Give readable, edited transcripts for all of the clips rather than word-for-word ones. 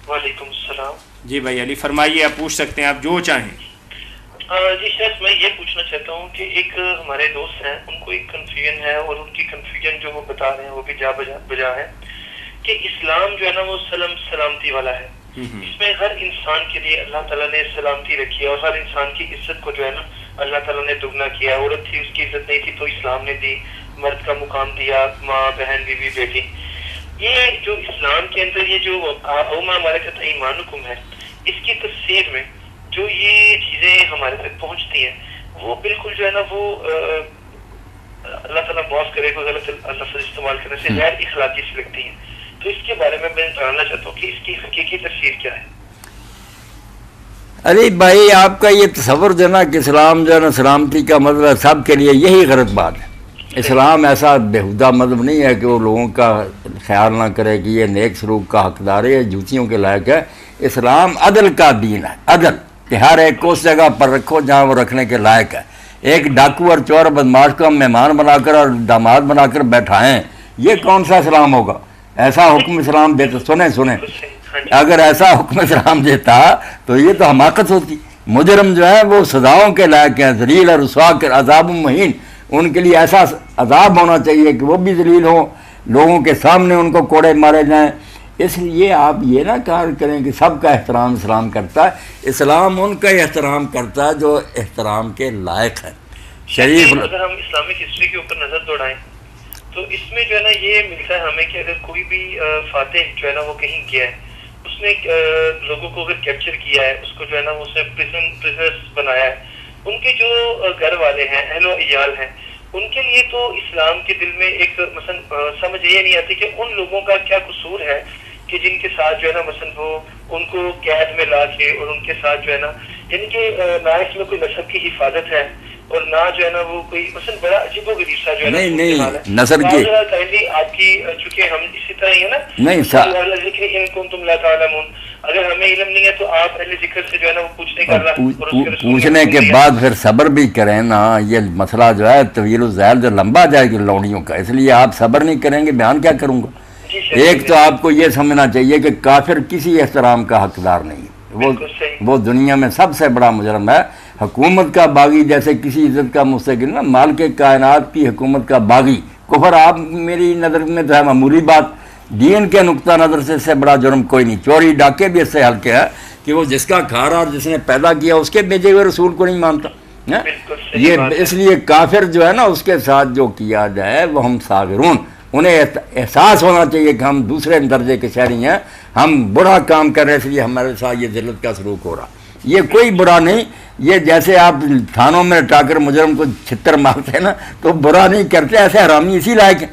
وعلیکم السلام. جی بھائی علی فرمائیے، آپ پوچھ سکتے ہیں آپ جو چاہیں. جی شیخ میں یہ پوچھنا چاہتا ہوں کہ ایک ہمارے دوست ہیں، ان کو ایک کنفیوژن ہے، اور ان کی کنفیوژن جو وہ بتا رہے ہیں وہ بھی جا بجا ہے کہ اسلام جو ہے نا وہ سلامتی والا ہے. اس میں ہر انسان کے لیے اللہ تعالیٰ نے سلامتی رکھی ہے، اور ہر انسان کی عزت کو جو ہے نا اللہ تعالیٰ نے دگنا کیا. عورت تھی اس کی عزت نہیں تھی تو اسلام نے دی، مرد کا مقام دیا، ماں بہن بیوی بیٹی. یہ جو اسلام کے اندر یہ جو اوما ہمارے کا ایمان حکم ہے، اس کی تفسیر میں جو یہ چیزیں ہمارے تک پہنچتی ہیں وہ بالکل جو ہے نا وہ اللہ تعالیٰ معاف کرے کو غلط لفظ استعمال کرنے سے غیر اخلاقی سے لگتی ہیں. تو اس کے بارے میں جاننا چاہتا ہوں کہ اس کی حقیقی تفسیر کیا ہے. علی بھائی آپ کا یہ تصور جو ہے نا کہ اسلام جو ہے نا سلامتی کا مطلب سب کے لیے یہی غلط بات ہے. اسلام ایسا بےہودہ مذہب نہیں ہے کہ وہ لوگوں کا خیال نہ کرے کہ یہ نیک سلوک کا حقدار ہے، جوتیوں کے لائق ہے. اسلام عدل کا دین ہے، عدل کہ ہر ایک کو اس جگہ پر رکھو جہاں وہ رکھنے کے لائق ہے. ایک ڈاکو اور چور بدماش کو ہم مہمان بنا کر اور داماد بنا کر بیٹھائیں، یہ کون سا اسلام ہوگا؟ ایسا حکم اسلام دیتا، سنیں اگر ایسا حکم اسلام دیتا تو یہ تو حماقت ہوتی. مجرم جو ہے وہ سزاؤں کے لائق ہیں، ذلیل اور رسوا کر عذاب مہین. ان کے لیے ایسا عذاب ہونا چاہیے کہ وہ بھی ذلیل ہوں، لوگوں کے سامنے ان کو کوڑے مارے جائیں. اس لیے آپ یہ نہ کہا کریں کہ سب کا احترام اسلام کرتا ہے. اسلام ان کا احترام کرتا ہے جو احترام کے لائق ہے. شریف اگر ہم اسلامک ہسٹری کے اوپر نظر دوڑائیں تو اس میں جو ہے نا یہ ملتا ہے ہمیں کہ اگر کوئی بھی فاتح جو ہے نا وہ کہیں گیا ہے، اس نے لوگوں کو اگر کیپچر کیا ہے، اس کو جو ہے نا اس نے پرزنرز بنایا ہے، ان کے جو گھر والے ہیں، اہل و عیال ہیں، ان کے لیے تو اسلام کے دل میں ایک مثلا سمجھ یہ نہیں آتی کہ ان لوگوں کا کیا قصور ہے کہ جن کے ساتھ جو ہے نا مثلا وہ ان کو قید میں لا کے اور ان کے ساتھ جو ہے نا یعنی کہ نہ اس میں کوئی نسب کی حفاظت ہے اور نہ جو ہے نا وہ کوئی مثلا بڑا عجیب و غریب سا جو ہے نا نہیں نسل کی آپ کی چونکہ ہم اسی طرح ہی ہے نا نہیں ذکر ان کنتم لا تعلمون، اگر ہمیں علم نہیں ہے تو آپ اہل ذکر سے جو ہے نا وہ پوچھنے کا پوچھنے کے بعد پھر صبر بھی کریں نا. یہ مسئلہ جو ہے طویل الذیل جو لمبا جائے گی لوڑیوں کا، اس لیے آپ صبر نہیں کریں گے بیان کیا کروں گا. ایک تو آپ کو یہ سمجھنا چاہیے کہ کافر کسی احترام کا حقدار نہیں ہے، وہ دنیا میں سب سے بڑا مجرم ہے. حکومت کا باغی جیسے کسی عزت کا مستقل نا، مالک کائنات کی حکومت کا باغی کفر آپ میری نظر میں تو ہے معمولی بات. دین کے نقطہ نظر سے اس سے بڑا جرم کوئی نہیں. چوری ڈاکے بھی اس سے ہلکے ہے کہ وہ جس کا کھا رہا اور جس نے پیدا کیا اس کے بھیجے ہوئے رسول کو نہیں مانتا. یہ اس لیے کافر جو ہے نا اس کے ساتھ جو کیا جائے وہ ہم صاغرون، انہیں احساس ہونا چاہیے کہ ہم دوسرے درجے کے شہری ہیں، ہم برا کام کر رہے ہیں اس لیے ہمارے ساتھ یہ ذلت کا سلوک ہو رہا. یہ کوئی برا نہیں. یہ جیسے آپ تھانوں میں لٹا کر مجرم کو چھتر مارتے ہیں نا تو برا نہیں کرتے، ایسے حرامی اسی لائق ہیں.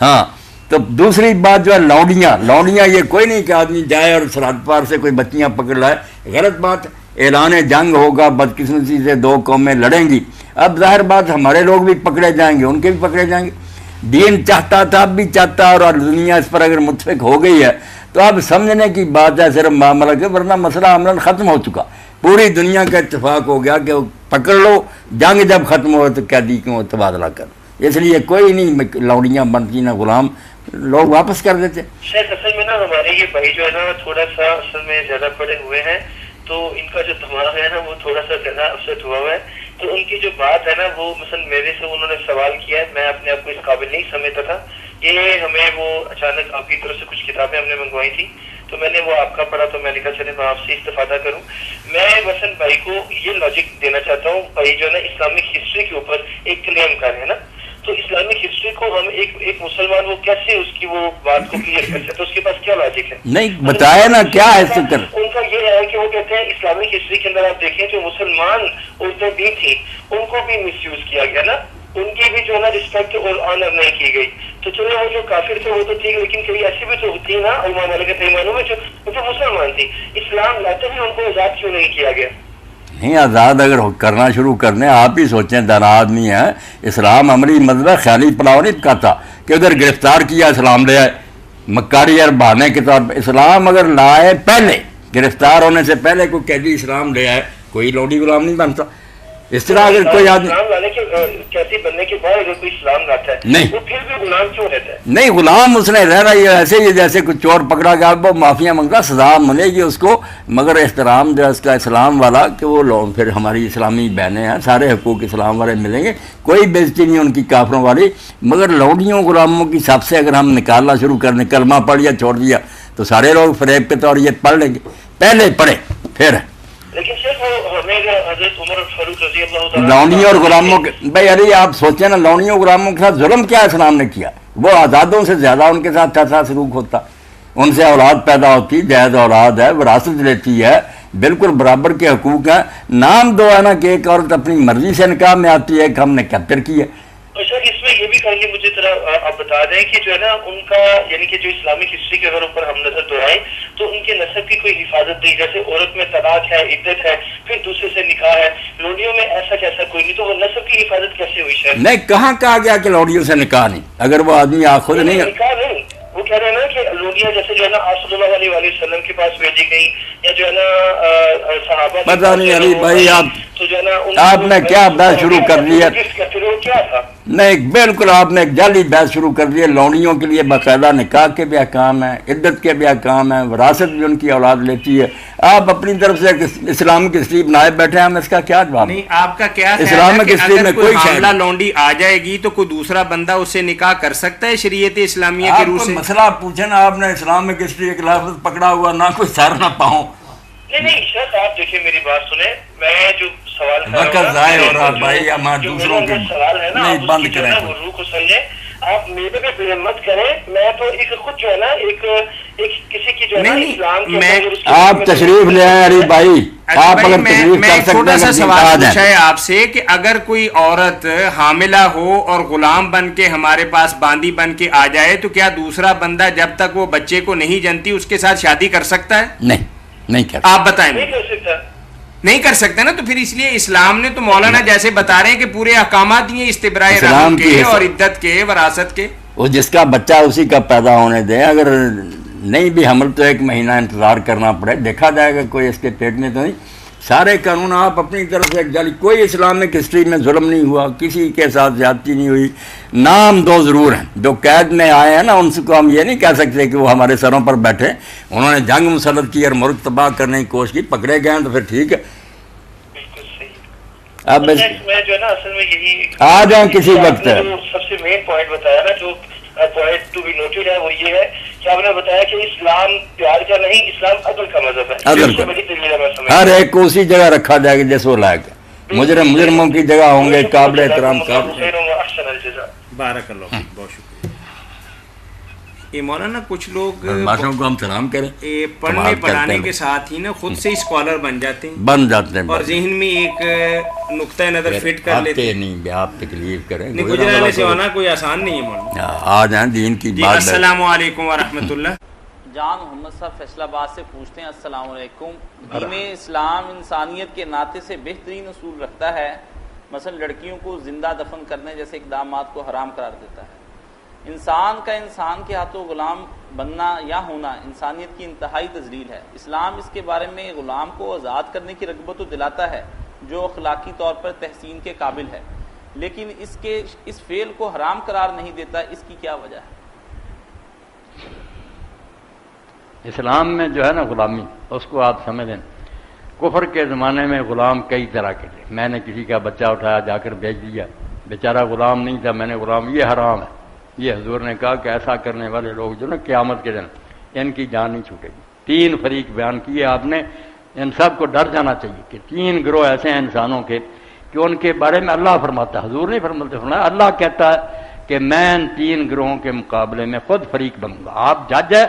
ہاں تو دوسری بات جو ہے لونڈیاں یہ کوئی نہیں کہ آدمی جائے اور سرحد پار سے کوئی بچیاں پکڑ لائے، غلط بات. اعلان جنگ ہوگا، بدقسمتی سے دو قومیں لڑیں گی. اب ظاہر بات ہمارے لوگ بھی پکڑے جائیں گے، ان کے بھی پکڑے جائیں گے. دین چاہتا تھا، اب بھی چاہتا ہے، اور دنیا اس پر اگر متفق ہو گئی ہے تو اب سمجھنے کی بات ہے صرف معاملہ کے، ورنہ مسئلہ عملاً ختم ہو چکا. پوری دنیا کا اتفاق ہو گیا کہ پکڑ لو، جنگ جب ختم ہو تو قیدی کیوں تبادلہ کرو. اس لیے کوئی نہیں لوڑیاں بنتی نہ غلام، لوگ واپس کر دیتے. شاید اصل میں نا ہمارے یہ بھائی جو ہے نا تھوڑا سا اصل میں زیادہ پڑے ہوئے ہیں تو ان کا جو دماغ ہے نا وہ تھوڑا سا زیادہ اپسیٹ ہوا ہوا ہے. تو ان کی جو بات ہے نا وہ مثلا میرے سے انہوں نے سوال کیا ہے، میں اپنے آپ کو اس قابل نہیں سمجھتا تھا. یہ ہمیں وہ اچانک آپ کی طرف سے کچھ کتابیں ہم نے منگوائی تھی تو میں نے وہ آپ کا پڑھا تو میں نے کہا چلے میں آپ سے استفادہ کروں. میں وسن بھائی کو یہ لاجک دینا چاہتا ہوں. بھائی جو ہے نا اسلامک ہسٹری کے اوپر ایک کلیم کر ہے نا، تو اسلامک ہسٹری کو ہم ایک مسلمان وہ کیسے اس کی وہ بات کو کلیئر کر سکتے، اس کے پاس کیا لاجک ہے؟ نہیں بتایا نا کیا ہے فکر. ان کا یہ ہے کہ وہ کہتے ہیں اسلامک ہسٹری کے اندر آپ دیکھیں جو مسلمان عورتیں بھی تھیں ان کو بھی مس یوز کیا گیا نا، ان کی بھی جو ہے نا رسپیکٹ اور آنر نہیں کی گئی. تو چلو وہ جو کافر تھے وہ تو ٹھیک، لیکن کبھی ایسی بھی تو ہوتی نا امام علیہ کے پیمانوں میں جو مسلمان تھی، اسلام لاتے ہی ان کو آزاد کیوں نہیں کیا گیا؟ نہیں آزاد اگر کرنا شروع کرنے، آپ ہی سوچیں دانا آدمی ہے. اسلام عملی مطلب خیالی پلاؤ نہیں کہتا کہ ادھر گرفتار کیا اسلام لے آئے مکاری اور بہانے کے طور پر. اسلام اگر لائے پہلے، گرفتار ہونے سے پہلے کوئی قیدی اسلام لے آئے، کوئی لوڈی غلام نہیں بنتا. اس طرح اگر کوئی آدمی اسلام لانے کے کیسی بننے کے بعد اگر کوئی اسلام لاتا ہے نہیں وہ پھر بھی غلام کیوں رہتا ہے؟ نہیں، غلام اس نے رہنا یہ ایسے ہی جیسے کوئی چور پکڑا گیا وہ معافیاں منگتا، سزا ملے گی اس کو، مگر احترام جو ہے اس کا اسلام والا کہ وہ لوگ پھر ہماری اسلامی بہنیں ہیں، سارے حقوق اسلام والے ملیں گے، کوئی بےزتی نہیں ان کی کافروں والی، مگر لوڈیوں غلاموں کی سب سے اگر ہم نکالنا شروع کر دیں، کلمہ پڑھ یا چھوڑ دیا تو سارے لوگ فریب کے طور یہ پڑھ لیں گے، پہلے پڑھے پھر لیکن شیخ وہ ہمیں حضرت عمر فاروق رضی اللہ تعالیٰ لونڈیوں اور غلاموں کے بھائی ارے آپ سوچیں نا، لونڈیوں غلاموں کے ساتھ ظلم کیا اسلام نے کیا؟ وہ آزادوں سے زیادہ ان کے ساتھ ایسا سلوک ہوتا، ان سے اولاد پیدا ہوتی، جائز اولاد ہے، وراثت لیتی ہے، بالکل برابر کے حقوق ہیں، نام دو ہے نا کہ ایک عورت اپنی مرضی سے نکاح میں آتی ہے، ایک ہم نے کیپچر کی ہے۔ اور شاید اس میں یہ بھی کہیں گے مجھے ذرا آپ بتا دیں کہ جو ہے نا ان کا یعنی کہ جو اسلامک ہسٹری کے اگر اوپر ہم نظر دوڑائیں تو ان کے نسب کی کوئی حفاظت نہیں، جیسے عورت میں طلاق ہے، عدت ہے، پھر دوسرے سے نکاح ہے، لونڈیوں میں ایسا کیسا کوئی نہیں، تو وہ نسب کی حفاظت کیسے ہوئی؟ شاید نہیں، کہاں کہا گیا کہ لونڈیوں سے نکاح نہیں؟ اگر وہ آدمی خود نہیں نکاح نہیں، وہ کہہ رہے ہیں نا کہ لونڈیاں جیسے جو ہے نا آپ صلی اللہ علیہ وسلم کے پاس بھیجی گئی یا جو ہے نا صحابہ پتہ نہیں علی بھائی تو جو ہے نا آپ نے کیا بحث شروع کر دی ہے؟ پھر وہ کیا تھا؟ نہیں، بالکل آپ نے ایک جعلی بحث شروع کر دی ہے۔ لونڈیوں کے لیے باقاعدہ نکاح کے بھی احکام ہیں، عدت کے بھی احکام ہیں، وراثت بھی ان کی اولاد لیتی ہے۔ آپ اپنی طرف سے اسلامک ہسٹری بنائے بیٹھے ہیں، ہم اس کا کیا جواب؟ نہیں، آپ کا کیا خیال ہے اسلامک کہ ہسٹری میں اگر کوئی کوئی شاید حاملہ لونڈی آ جائے گی تو کوئی دوسرا بندہ اس سے نکاح کر سکتا ہے شریعت اسلامیہ کے آپ روح کو سے؟ مسئلہ پوچھیں نا، آپ نے اسلامک ہسٹری کے خلاف پکڑا ہوا نہ کوئی سر نہ پاؤں۔ نہیں شیخ آپ دیکھیں میری بات سنیں، میں جو سوال کر وقت ضائع ہو رہا بھائی، ہمارا دوسروں کے سوال ہے نا نہیں بند کریں، وہ روح کو سمجھیں، آپ میرے بھی بلند مت کریں، میں تو ایک خود جو ہے نا ایک کسی کی جو ہے نا اسلام کے آپ تشریف لے آئیں علی بھائی، آپ اگر تشریف میں کر ایک سکتے چھوٹا سا ہیں سوال پوچھا ہے آپ سے کہ اگر کوئی عورت حاملہ ہو اور غلام بن کے ہمارے پاس باندی بن کے آ جائے تو کیا دوسرا بندہ جب تک وہ بچے کو نہیں جنتی اس کے ساتھ شادی کر سکتا ہے؟ نہیں کر آپ بتائیں۔ نہیں کر سکتا، نہیں کر سکتا نا، تو پھر اس لیے اسلام نے تو مولانا جیسے بتا رہے ہیں کہ پورے احکامات دیے استبراء اسلام رحم کی کے اور عدت کے، وراثت کے۔ وہ جس کا بچہ اسی کا پیدا ہونے دیں، اگر نہیں بھی حمل تو 1 مہینہ انتظار کرنا پڑے، دیکھا جائے گا کوئی اس کے پیٹ میں تو نہیں۔ سارے قانون آپ اپنی طرف سے ایک جعلی، کوئی اسلامک ہسٹری میں ظلم نہیں ہوا، کسی کے ساتھ زیادتی نہیں ہوئی، نام دو ضرور ہیں، جو قید میں آئے ہیں نا ان کو ہم یہ نہیں کہہ سکتے کہ وہ ہمارے سروں پر بیٹھے، انہوں نے جنگ مسلط کی اور ملک تباہ کرنے کی کوشش کی، پکڑے گئے ہیں تو پھر ٹھیک ہے۔ بالکل صحیح۔ اب میں جو ہے نا اصل میں یہی آ جائیں کسی وقت، جو سب سے مین پوائنٹ بتایا نا، جو پوائنٹ ٹو بی نوٹڈ ہے وہ یہ ہے کہ آپ نے بتایا کہ اسلام پیار کا نہیں، اسلام عدل کا مذہب ہے۔ عدل کا، بڑی دلیل ہے میں سمجھتا ہوں۔ ہر ایک کو اسی جگہ رکھا جائے گا جیسے وہ لائق ہے، مجرموں کی جگہ ہوں گے قابل احترام قابل۔ بارک اللہ فیک، بہت شکریہ۔ یہ مولانا کچھ لوگ بادشاہوں کو ہم سلام کریں، پڑھنے پڑھانے کے ساتھ ہی نا خود سے اسکالر بن جاتے ہیں، بن جاتے ہیں اور ذہن میں ایک نقطۂ نظر فٹ کر لیتے ہیں۔ نہیں آپ تکلیف کریں، نہیں، گجرانے سے ہونا کوئی آسان نہیں ہے مولانا۔ آ جائیں دین کی جی بات۔ السلام علیکم ورحمۃ اللہ۔ جان محمد صاحب فیصل آباد سے پوچھتے ہیں، السلام علیکم، دین اسلام انسانیت کے ناطے سے بہترین اصول رکھتا ہے، مثلا لڑکیوں کو زندہ دفن کرنے جیسے اقدامات کو حرام قرار دیتا ہے۔ انسان کا انسان کے ہاتھوں غلام بننا یا ہونا انسانیت کی انتہائی تذلیل ہے۔ اسلام اس کے بارے میں غلام کو آزاد کرنے کی رغبت تو دلاتا ہے جو اخلاقی طور پر تحسین کے قابل ہے، لیکن اس فعل کو حرام قرار نہیں دیتا، اس کی کیا وجہ ہے؟ اسلام میں جو ہے نا غلامی، اس کو آپ سمجھیں، کفر کے زمانے میں غلام کئی طرح کے تھے۔ میں نے کسی کا بچہ اٹھایا جا کر بیچ دیا، بیچارہ غلام نہیں تھا، میں نے غلام، یہ حرام ہے۔ یہ حضور نے کہا کہ ایسا کرنے والے لوگ جو نا قیامت کے دن ان کی جان نہیں چھوٹے گی۔ 3 فریق بیان کیے آپ نے، ان سب کو ڈر جانا چاہیے کہ 3 گروہ ایسے ہیں انسانوں کے کہ ان کے بارے میں اللہ فرماتا ہے، حضور نہیں فرماتے، فرمایا اللہ کہتا ہے کہ میں ان 3 گروہوں کے مقابلے میں خود فریق بنوں گا، آپ جج ہے،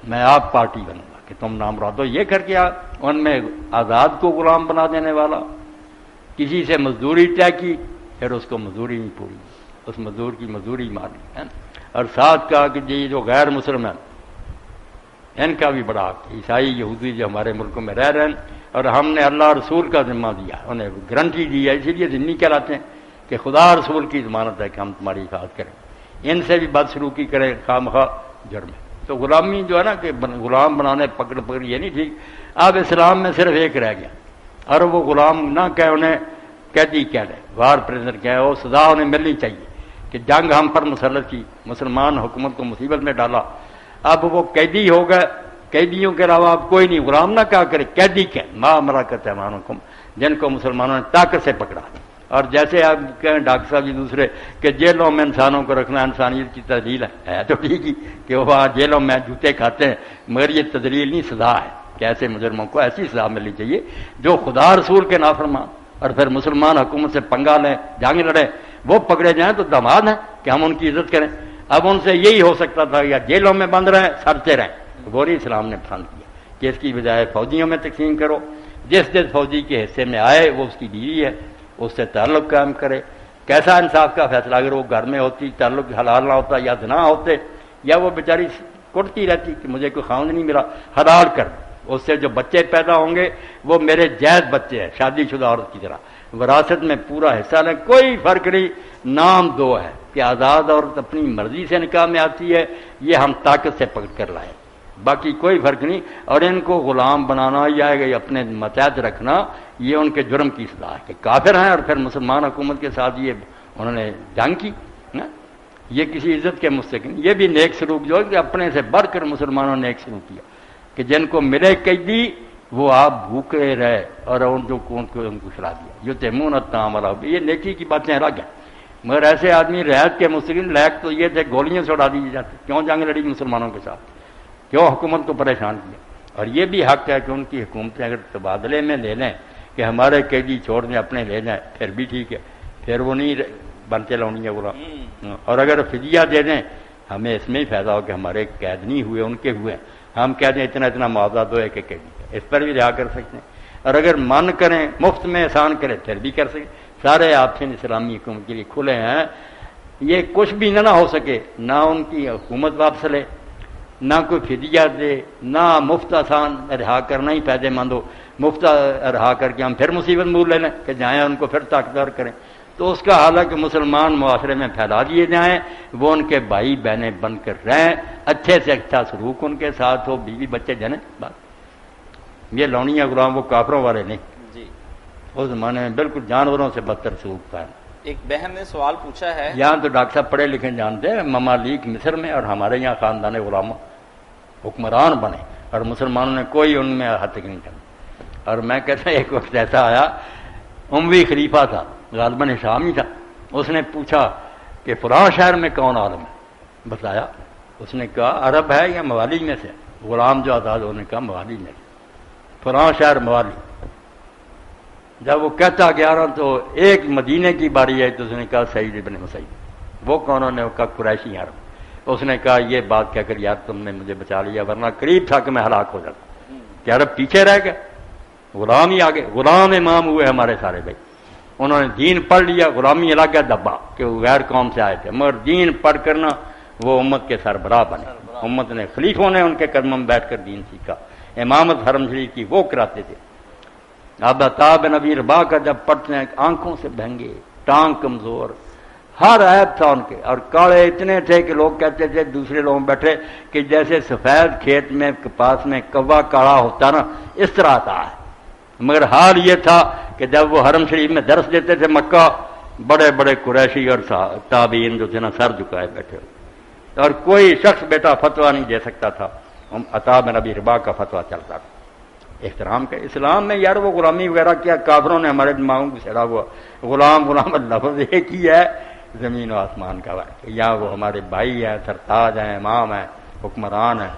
میں آپ پارٹی بنوں گا کہ تم نام رہا دو۔ یہ کر کے ان میں آزاد کو غلام بنا دینے والا، کسی سے مزدوری طے کی پھر اس کو مزدوری نہیں پوری، اس مزدور کی مزدوری ماری ہے، اور ساتھ کہا کہ یہ جو غیر مسلم ہیں ان کا بھی بڑا حق، عیسائی یہودی جو ہمارے ملکوں میں رہ رہے ہیں، اور ہم نے اللہ رسول کا ذمہ دیا، انہیں گارنٹی دی ہے، اسی لیے ذمہ کہلاتے ہیں کہ خدا رسول کی ضمانت ہے کہ ہم تمہاری حفاظت کریں، ان سے بھی بدسلوکی کریں خواہ مخواہ جرم ہے۔ تو غلامی جو ہے نا کہ غلام بنانے پکڑ یہ نہیں ٹھیک۔ اب اسلام میں صرف ایک رہ گیا، اور وہ غلام نہ کہ انہیں قیدی کہہ لیں، وار پریزنر کہہ، وہ سزا انہیں ملنی چاہیے کہ جنگ ہم پر مسلط کی، مسلمان حکومت کو مصیبت میں ڈالا، اب وہ قیدی ہو گئے، قیدیوں کے علاوہ اب کوئی نہیں، غلام نہ کہا کرے، قیدی کہیں، ما مراکت ایمانکم، جن کو مسلمانوں نے طاقت سے پکڑا۔ اور جیسے آپ کہیں ڈاکٹر صاحب جی دوسرے کہ جیلوں میں انسانوں کو رکھنا انسانیت کی تدلیل ہے تو ٹھیک ہی کہ وہاں جیلوں میں جوتے کھاتے ہیں، مگر یہ تدلیل نہیں، سزا ہے کہ ایسے مجرموں کو ایسی سزا ملنی چاہیے جو خدا رسول کے نافرمان اور پھر مسلمان حکومت سے پنگا لیں، جنگ لڑیں، وہ پکڑے جائیں تو دماد ہیں کہ ہم ان کی عزت کریں۔ اب ان سے یہی ہو سکتا تھا یا جیلوں میں بند رہیں، سڑتے رہیں، وہ نہیں اسلام نے پسند کیا کہ اس کی بجائے فوجیوں میں تقسیم کرو، جس فوجی کے حصے میں آئے وہ اس کی بیوی ہے، اس سے تعلق قائم کرے۔ کیسا انصاف کا فیصلہ، اگر وہ گھر میں ہوتی، تعلق حلال نہ ہوتا یا زنا ہوتے، یا وہ بیچاری کٹتی رہتی کہ مجھے کوئی خاوند نہیں ملا، حلال کر، اس سے جو بچے پیدا ہوں گے وہ میرے جائز بچے ہیں، شادی شدہ عورت کی طرح وراثت میں پورا حصہ لیں، کوئی فرق نہیں۔ نام دو ہے کہ آزاد عورت اپنی مرضی سے نکاح میں آتی ہے، یہ ہم طاقت سے پکڑ کر لائیں، باقی کوئی فرق نہیں۔ اور ان کو غلام بنانا یا اپنے متحد رکھنا، یہ ان کے جرم کی سزا ہے کہ کافر ہیں، اور پھر مسلمان حکومت کے ساتھ یہ انہوں نے جنگ کی، یہ کسی عزت کے مستقل۔ یہ بھی نیک سلوک جو ہے کہ اپنے سے بڑھ کر مسلمانوں نے نیک سلوک کیا کہ جن کو ملے قیدی وہ آپ بھوکے رہے اور ان کو کھلا دیا، جو تیمون الطعام والا، یہ نیکی کی باتیں الگ ہیں۔ مگر ایسے آدمی رعایت کے مستقل لائق تو یہ تھے گولیاں سے اڑا دی جاتی، کیوں جنگ لڑی مسلمانوں کے ساتھ، کیوں حکومت کو پریشان کیا۔ اور یہ بھی حق ہے کہ ان کی حکومتیں اگر تبادلے میں لے لیں کہ ہمارے قیدی چھوڑ دیں اپنے لے جائیں، پھر بھی ٹھیک ہے، پھر وہ نہیں بنتے لونی ہے غلام۔ اور اگر فدیہ دے دیں، ہمیں اس میں ہی فائدہ ہو کہ ہمارے قید نہیں ہوئے، ان کے ہوئے، ہم کہہ دیں اتنا اتنا معاوضہ دو ایک ایک قیدی، اس پر بھی رہا کر سکتے ہیں۔ اور اگر من کریں مفت میں احسان کریں پھر بھی کر سکیں۔ سارے آپشن اسلامی حکومت کے لیے کھلے ہیں۔ یہ کچھ بھی نہ ہو سکے، نہ ان کی حکومت واپس لے، نہ کوئی فدیہ دے، نہ مفت آسان رہا کرنا ہی فائدے مند ہو، مفت رہا کر کے ہم پھر مصیبت مول لے لیں کہ جائیں ان کو پھر طاقتور کریں، تو اس کا حال ہے کہ مسلمان معاشرے میں پھیلا دیے جائیں، وہ ان کے بھائی بہنیں بن کر رہیں، اچھے سے اچھا سلوک ان کے ساتھ ہو، بیوی بچے جنیں، بات یہ لونیاں غلام وہ کافروں والے نہیں، جی اس زمانے میں بالکل جانوروں سے بدتر سلوک تھا۔ ایک بہن نے سوال پوچھا ہے، یہاں تو ڈاکٹر صاحب پڑھے لکھے جانتے ہیں، ممالک مصر میں اور ہمارے یہاں خاندان غلاموں حکمران بنے اور مسلمانوں نے کوئی ان میں حد تک نہیں کرنا۔ اور میں کہتا ہوں ایک وقت ایسا آیا، اموی خلیفہ تھا، غالباً شامی تھا، اس نے پوچھا کہ فلاں شہر میں کون عالم ہے، بتایا، اس نے کہا عرب ہے یا موالی میں سے، غلام جو آزاد ہونے کا موالی میں سے، فلاں شہر موالی۔ جب وہ کہتا گیا نا تو ایک مدینے کی باری آئی تو اس نے کہا سعید ابن مسیب، وہ کونوں نے کہا قریشی عرب۔ اس نے کہا یہ بات کہہ کر یار تم نے مجھے بچا لیا، ورنہ قریب تھا کہ میں ہلاک ہو جاتا، کہ عرب پیچھے رہ گئے، غلام ہی آگے، غلام امام ہوئے ہمارے سارے بھائی، انہوں نے دین پڑھ لیا، غلامی الگ ہے دبا کہ وہ غیر قوم سے آئے تھے، مگر دین پڑھ کرنا وہ امت کے سربراہ بنے، امت نے خلیفوں نے ان کے قدموں میں بیٹھ کر دین سیکھا، امامت حرم شریف کی وہ کراتے تھے۔ اب عطا بن ابی رباح کا جب پڑھتے ہیں آنکھوں سے بہنگے، ٹانگ کمزور، ہر عیب تھا ان کے، اور کاڑے اتنے تھے کہ لوگ کہتے تھے دوسرے لوگ بیٹھے کہ جیسے سفید کھیت میں کپاس میں کوا کاڑا ہوتا نا اس طرح آتا ہے۔ مگر حال یہ تھا کہ جب وہ حرم شریف میں درس دیتے تھے مکہ، بڑے بڑے قریشی اور تابعین جو تھے نا سر جھکائے بیٹھے، اور کوئی شخص بیٹا فتویٰ نہیں دے سکتا تھا، عطا بن ابی رباح کا فتویٰ چلتا تھا احترام کا۔ اسلام میں یار وہ غلامی وغیرہ کیا، کافروں نے ہمارے دماغوں کو سڑا ہوا، غلام لفظ ایک ہی ہے، زمین و آسمان کا ہے، یا وہ ہمارے بھائی ہیں، سرتاج ہیں، امام ہیں، حکمران ہیں،